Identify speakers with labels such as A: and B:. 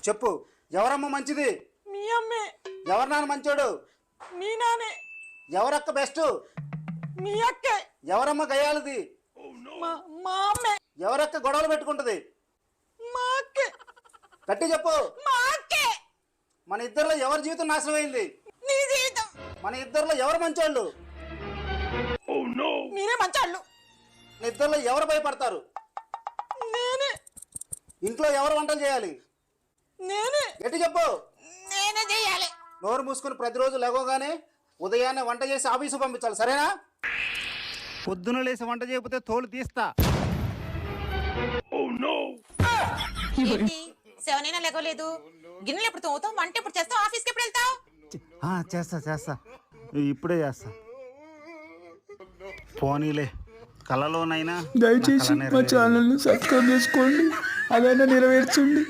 A: చెప్పు, ఎవరమ్మ మంచిది?
B: మీ అమ్మే.
A: ఎవరు నాన్న మంచోడు?
B: మీ నానే.
A: ఎవరక్క బెస్ట్?
B: మీ అక్కే.
A: ఎవరమ్మ గయాలది?
B: మా అమ్మే.
A: ఎవరక్క గొడవలు పెట్టుకుంటది?
B: మా అక్కే.
A: గట్టి చెప్పు.
B: మా అక్కే.
A: మన ఇద్దరిలో ఎవరి జీవితం నాశనం అయింది?
B: నీ జీవితం.
A: మన ఇద్దరిలో ఎవరు మంచోళ్ళు?
B: మీరే మంచోళ్ళు.
A: మన ఇద్దరిలో ఎవరు భయపడతారు?
B: నేనే.
A: ఇంట్లో ఎవరు వంటలు చేయాలి?
B: నేనే.
A: గట్టి చెప్పు.
B: నేనే చేయాలి.
A: నోరు మూసుకుని ప్రతిరోజు లేవగానే ఉదయాన్నే వంట చేసి ఆఫీసు పంపించాలి, సరేనా? పొద్దున లేసి వంట చేయకపోతే తోలు తీస్తా.
B: సెవెనైనా లేకోలేదు. గిన్నెలు ఎప్పుడు తోముతావు? వంట ఎప్పుడు చేస్తావు? ఆఫీస్కి ఎప్పుడు వెళ్తావు?
A: చేస్తా ఇప్పుడే చేస్తా. పోనీలే, కలలోనైనా
C: దయచేసి మా ఛానల్ని సబ్స్క్రైబ్ చేసుకోండి, అదైనా నెరవేర్చండి.